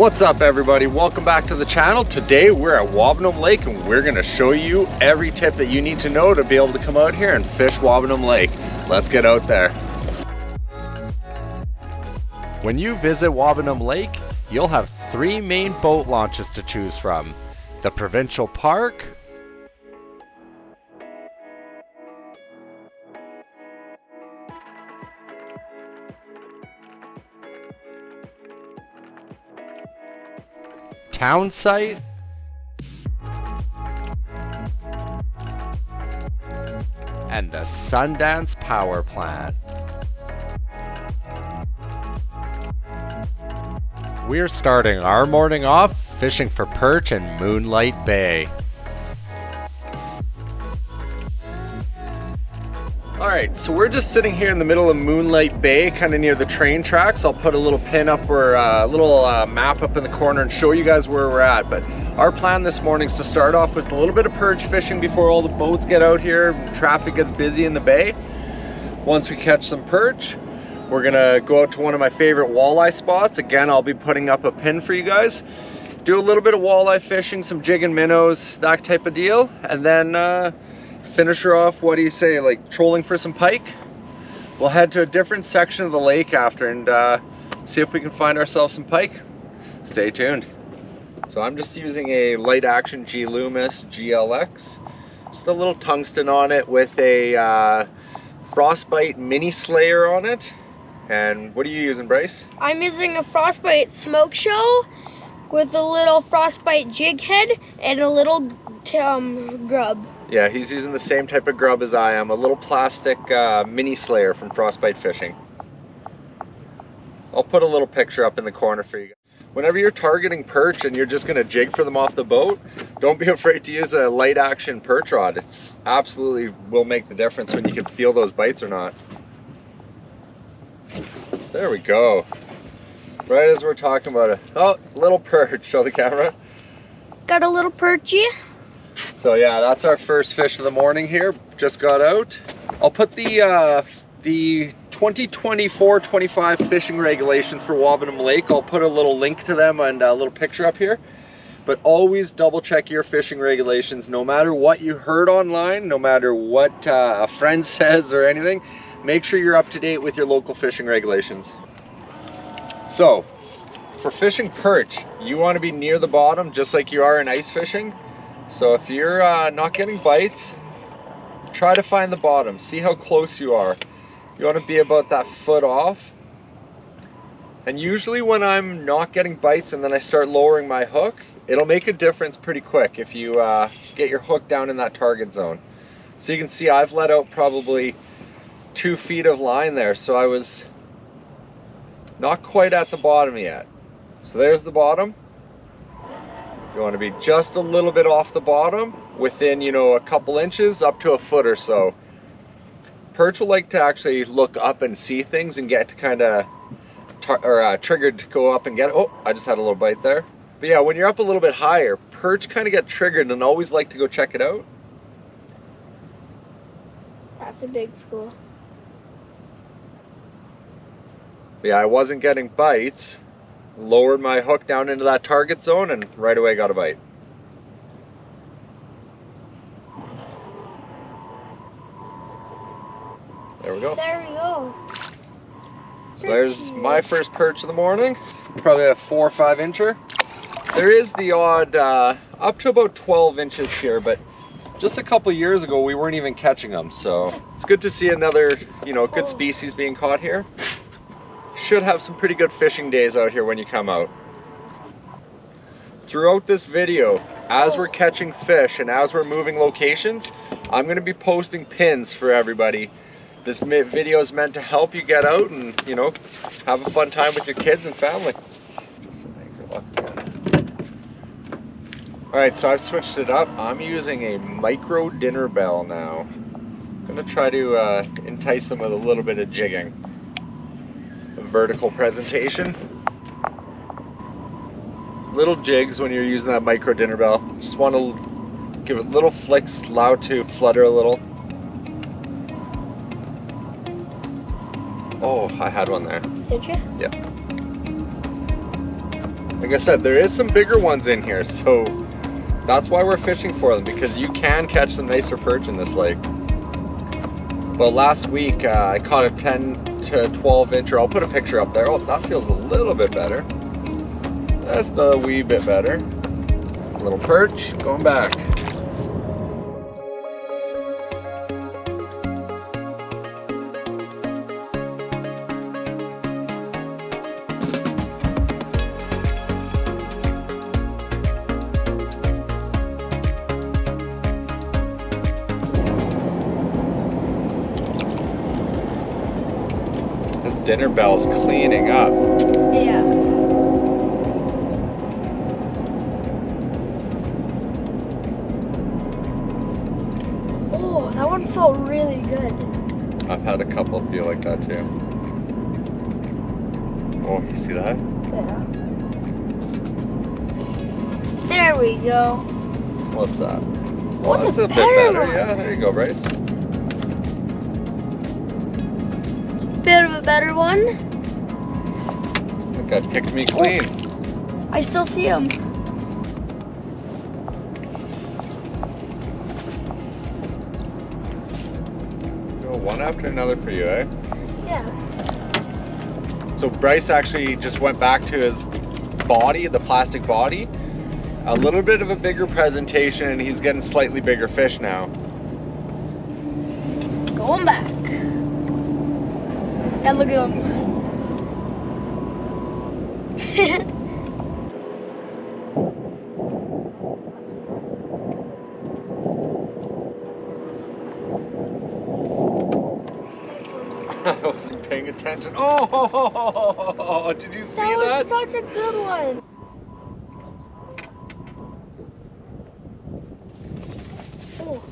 What's up everybody, welcome back to the channel. Today we're at Wabamun Lake and we're going to show you every tip that you need to know to be able to come out here and fish Wabamun Lake. Let's get out there. When you visit Wabamun Lake, you'll have three main boat launches to choose from. The Provincial Park, Town Site, and the Sundance Power Plant. We're starting our morning off fishing for perch in Moonlight Bay. Alright, so we're just sitting here in the middle of Moonlight Bay, kind of near the train tracks. I'll put a little pin up or a little map up in the corner and show you guys where we're at. But our plan this morning is to start off with a little bit of perch fishing before all the boats get out here and traffic gets busy in the bay. Once we catch some perch, we're gonna go out to one of my favorite walleye spots. Again, I'll be putting up a pin for you guys. Do a little bit of walleye fishing, some jig and minnows, that type of deal. And then finish her off, what do you say, like trolling for some pike? We'll head to a different section of the lake after and see if we can find ourselves some pike. Stay tuned. So I'm just using a light action G Loomis GLX. Just a little tungsten on it with a Frostbite mini slayer on it. And what are you using, Bryce? I'm using a Frostbite smoke show with a little Frostbite jig head and a little grub. Yeah, he's using the same type of grub as I am, a little plastic mini slayer from Frostbite Fishing. I'll put a little picture up in the corner for you guys. Whenever you're targeting perch and you're just gonna jig for them off the boat, don't be afraid to use a light action perch rod. It's absolutely will make the difference when you can feel those bites or not. There we go. Right as we're talking about it. Oh, little perch, show the camera. Got a little perchy. So yeah, that's our first fish of the morning here. Just got out. I'll put the 2024-25 fishing regulations for Wabamun Lake. I'll put a little link to them and a little picture up here. But always double check your fishing regulations. No matter what you heard online, no matter what a friend says or anything, make sure you're up to date with your local fishing regulations. So, for fishing perch, you want to be near the bottom just like you are in ice fishing. So if you're not getting bites, try to find the bottom. See how close you are. You want to be about that foot off. And usually when I'm not getting bites and then I start lowering my hook, it'll make a difference pretty quick if you get your hook down in that target zone. So you can see I've let out probably 2 feet of line there. So I was not quite at the bottom yet. So there's the bottom. You want to be just a little bit off the bottom, within, you know, a couple inches up to a foot or so. Perch will like to actually look up and see things and get kind of triggered to go up and get it. Oh, I just had a little bite there. But yeah, when you're up a little bit higher, perch kind of get triggered and always like to go check it out. That's a big school. But yeah, I wasn't getting bites. Lowered my hook down into that target zone and right away got a bite. There we go. There we go. So there's my first perch of the morning. Probably a 4 or 5 incher. There is the odd up to about 12 inches here, but just a couple years ago we weren't even catching them. So it's good to see another, you know, good species being caught here. Should have some pretty good fishing days out here when you come out. Throughout this video, as we're catching fish and as we're moving locations, I'm going to be posting pins for everybody. This video is meant to help you get out and, you know, have a fun time with your kids and family. Just to make your luck again. Alright, so I've switched it up. I'm using a micro dinner bell now. I'm going to try to entice them with a little bit of jigging. Vertical presentation. Little jigs when you're using that micro dinner bell. Just want to give it little flicks, allow it to flutter a little. Oh, I had one there. Did you? Yeah. Like I said, there is some bigger ones in here, so that's why we're fishing for them, because you can catch some nicer perch in this lake. But last week I caught a 10 to 12 incher. I'll put a picture up there. Oh, that feels a little bit better. Just a wee bit better. Little perch going back. This dinner bell's cleaning up. Yeah. Oh, that one felt really good. I've had a couple feel like that too. Oh, you see that? Yeah. There we go. What's that? Oh, What's that's a a bit better better. one? Yeah, there you go, Bryce. Bit of a better one. That guy picked me clean. I still see him. Go one after another for you, eh? Yeah. So Bryce actually just went back to his body, the plastic body. A little bit of a bigger presentation, and he's getting slightly bigger fish now. Going back. And look at him. I wasn't paying attention. Oh, did you see that? That was such a good one. Oh,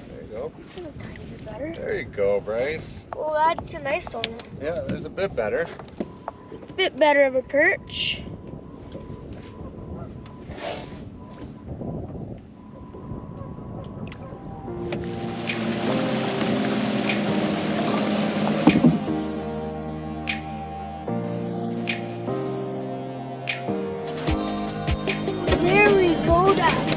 There you go. this is a tiny bit better. There you go, Bryce. Oh, that's a nice one. Yeah, there's a bit better. Bit better of a perch. There we go, Dad.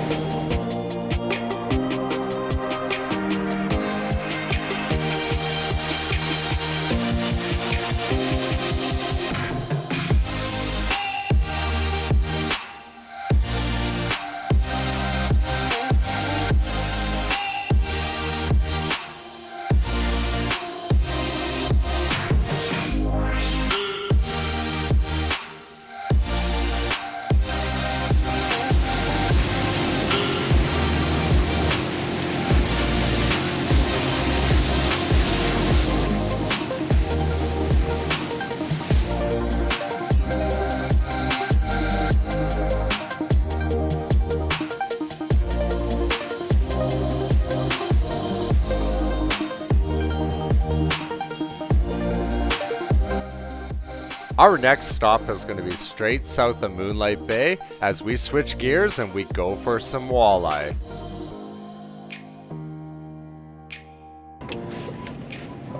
Our next stop is going to be straight south of Moonlight Bay as we switch gears and we go for some walleye.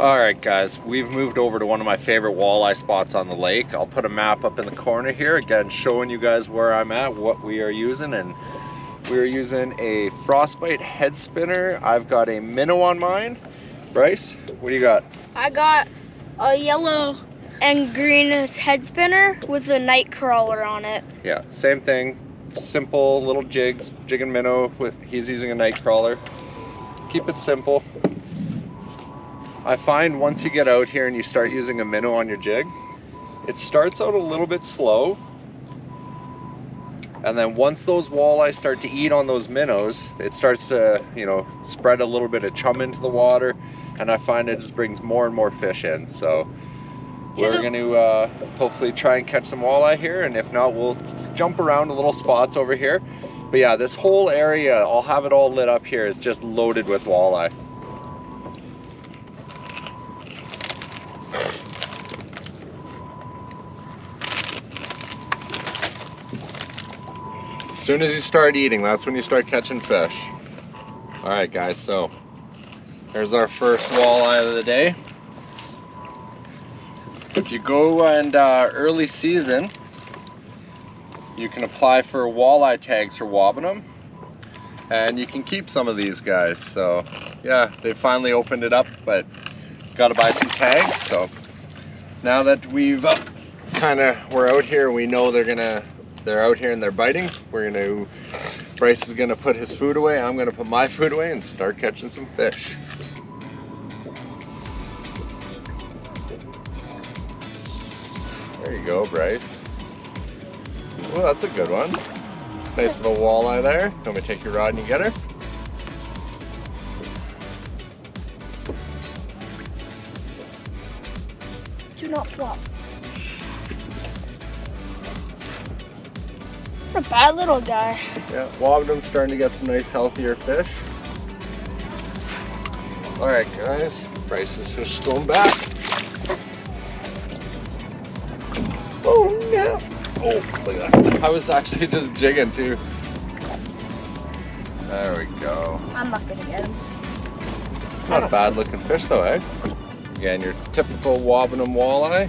Alright guys, we've moved over to one of my favorite walleye spots on the lake. I'll put a map up in the corner here, again showing you guys where I'm at, what we are using, and we are using a frostbite head spinner. I've got a minnow on mine. Bryce, what do you got? I got a yellow and green head spinner with a night crawler on it. Yeah, same thing. Simple little jigs, jig and minnow. He's using a night crawler. Keep it simple. I find once you get out here and you start using a minnow on your jig, it starts out a little bit slow. And then once those walleye start to eat on those minnows, it starts to, spread a little bit of chum into the water. And I find it just brings more and more fish in. So we're going to hopefully try and catch some walleye here, and if not, we'll jump around to little spots over here. But yeah, this whole area, I'll have it all lit up here, is just loaded with walleye. As soon as you start eating, that's when you start catching fish. All right, guys, so there's our first walleye of the day. If you go and early season, you can apply for walleye tags for Wabamun, and you can keep some of these guys. So yeah, they finally opened it up, but got to buy some tags. So now that we've we're out here, we know they're out here and they're biting. Bryce is gonna put his food away, I'm gonna put my food away and start catching some fish. There you go, Bryce. Oh, that's a good one. Nice little walleye there. Let me take your rod and you get her. Do not flop. A bad little guy. Yeah, Wabamun's starting to get some nice healthier fish. Alright guys, Bryce's fish is going back. Oh no! Oh, look at that. I was actually just jigging too. There we go. I'm not gonna get him. Not a bad looking fish though, eh? Again, your typical Wabamun walleye.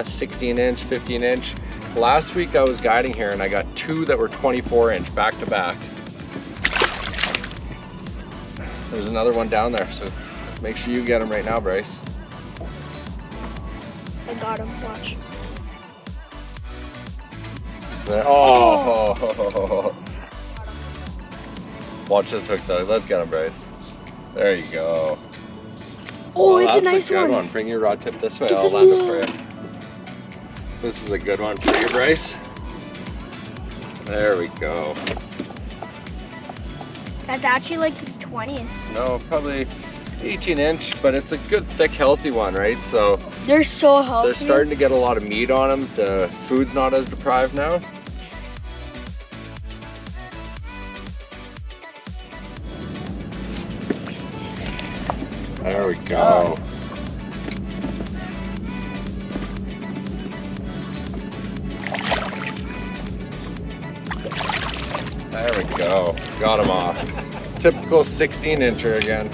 16 inch, 15 inch. Last week I was guiding here and I got two that were 24 inch back to back. There's another one down there, so make sure you get him right now, Bryce. I got him, watch. There, oh! Watch this hook though, let's get him, Bryce. There you go. Oh, it's a nice That's a good one. Bring your rod tip this way, I'll land it for you. This is a good one for you, Bryce. There we go. That's actually like 20. No, probably 18 inch, but it's a good, thick, healthy one, right? So they're so healthy. they're starting to get a lot of meat on them. The food's not as deprived now. There we go. Oh. There we go. Got him off. Typical 16 incher again.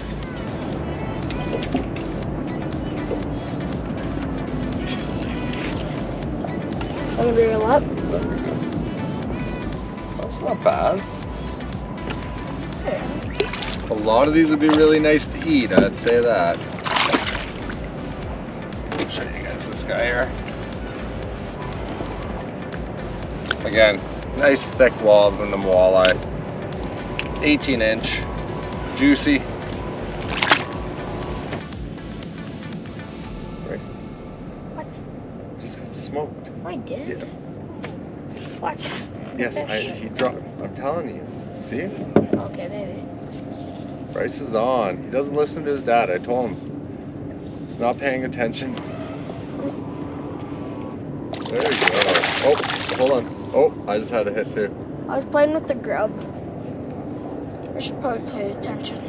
I'm gonna reel up. That's not bad. A lot of these would be really nice to eat, I'd say that. I'll show you guys this guy here. Again, nice thick Wabamun walleye. 18 inch, juicy. What? Just got smoked. I did. Yeah. Watch. Yes, he dropped. I'm telling you. See? Okay, maybe. Bryce is on. He doesn't listen to his dad. I told him. He's not paying attention. There you go. Oh, hold on. Oh, I just had a hit too. I was playing with the grub. I should probably pay attention.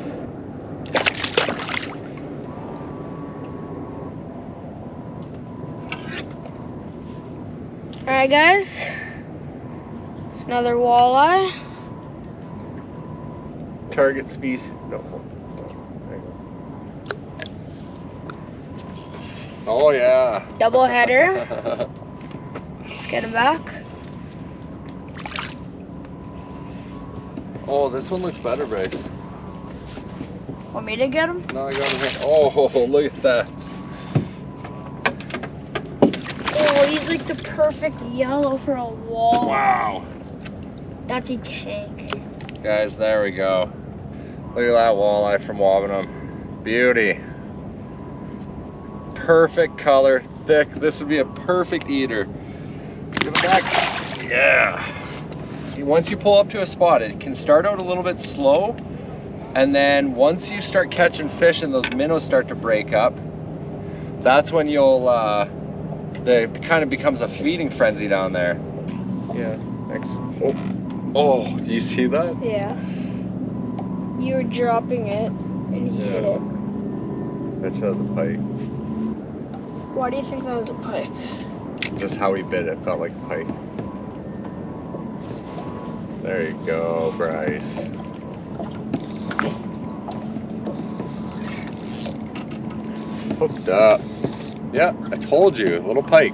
Alright guys, another walleye. Target species. No. There you go. Oh yeah. Double header. Let's get him back. Oh, this one looks better, Bryce. Want me to get him? No, I got him here. Oh, look at that. Oh, he's like the perfect yellow for a walleye. Wow. That's a tank. Guys, there we go. Look at that walleye from Wabamun. Beauty. Perfect color, thick. This would be a perfect eater. Give it back. Yeah. Once you pull up to a spot, it can start out a little bit slow, and then once you start catching fish and those minnows start to break up, that's when you'll it kind of becomes a feeding frenzy down there. Yeah. Thanks. Oh, do you see that? Yeah. You were dropping it and he hit it. That was a pike. Why do you think that was a pike? Just how he bit it felt like a pike. There you go, Bryce. Hooked up. Yeah, I told you, little pike.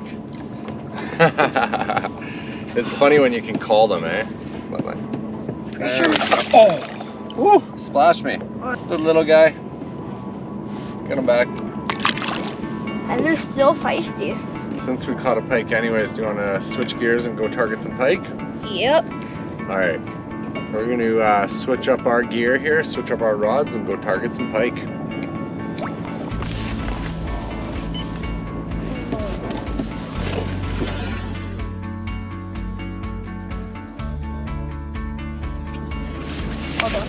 It's funny when you can call them, eh? Sure. Oh! Woo! Splashed me. Just a little guy. Get him back. And they're still feisty. Since we caught a pike anyways, do you want to switch gears and go target some pike? Yep. Alright. We're going to switch up our gear here, switch up our rods, and go target some pike. Hold on.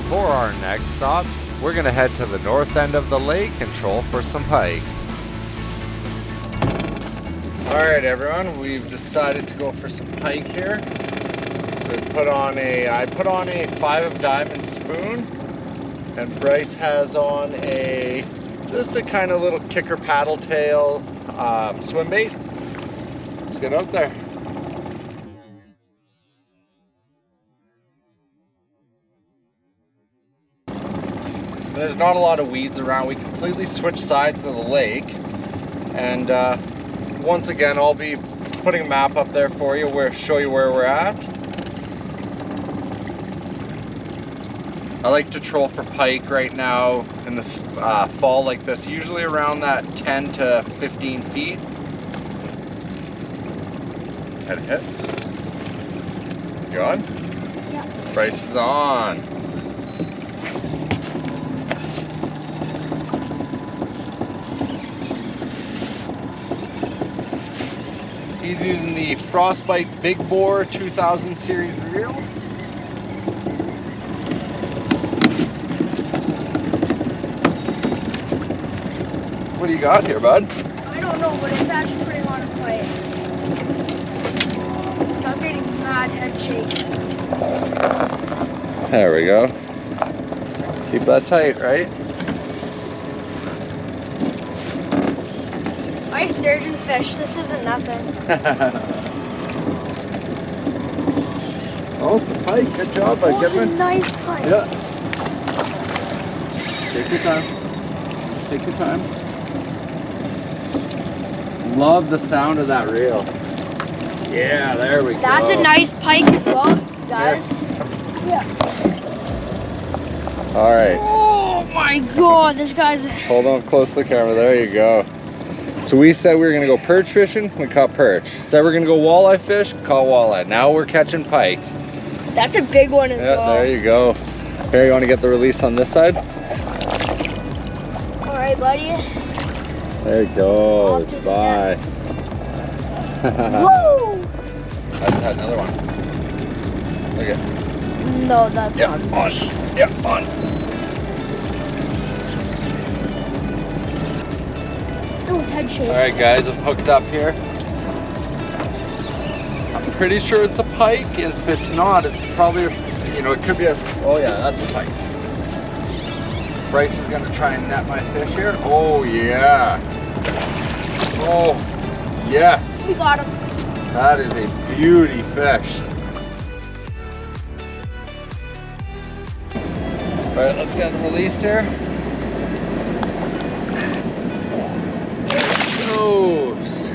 For our next stop, we're going to head to the north end of the lake and troll for some pike. Alright everyone, we've decided to go for some pike here. So I put on a 5 of diamond spoon, and Bryce has on just a kind of little kicker paddle tail swim bait. Let's get out there. There's not a lot of weeds around. We completely switched sides of the lake, and once again I'll be putting a map up there for you where show you where we're at. I like to troll for pike right now in the fall like this, usually around that 10 to 15 feet. Head hit. You on? Yeah. Bryce is on. He's using the Frostbite Big Bore 2000 series reel. What do you got here, bud? I don't know, but it's actually pretty hard to play. I'm getting mad head shakes. There we go. Keep that tight, right? My sturgeon fish, this isn't nothing. Oh, it's a pike. Good job, bud. Oh, it's a nice pike. Yeah. Take your time. Take your time. Love the sound of that reel. Yeah, there we go. That's a nice pike as well, guys. Yeah. All right. Oh my god, this guy's... Hold on close to the camera. There you go. So we said we were gonna go perch fishing, we caught perch. Said we're gonna go walleye fish, caught walleye. Now we're catching pike. That's a big one as well. There you go. Here, you wanna get the release on this side? All right, buddy. There it goes, bye. Woo! I just had another one. Look at. No, that's Yeah, not on. fish. Yeah, on. Those head shakes. All right, guys, I'm hooked up here. I'm pretty sure it's a pike. If it's not, it's probably, it could be a, oh yeah, that's a pike. Bryce is gonna try and net my fish here. Oh yeah. Oh, yes. We got him. That is a beauty fish. All right, let's get him released here. Goes.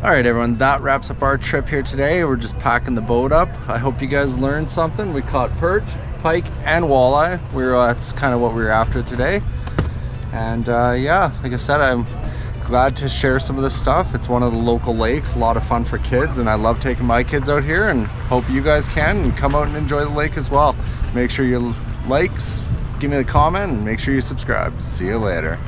All right, everyone, that wraps up our trip here today. We're just packing the boat up. I hope you guys learned something. We caught perch, pike, and walleye. That's kind of what we were after today. And yeah, like I said, I'm glad to share some of this stuff. It's one of the local lakes, a lot of fun for kids, and I love taking my kids out here, and hope you guys can and come out and enjoy the lake as well. Make sure you like, give me a comment, and make sure you subscribe. See you later.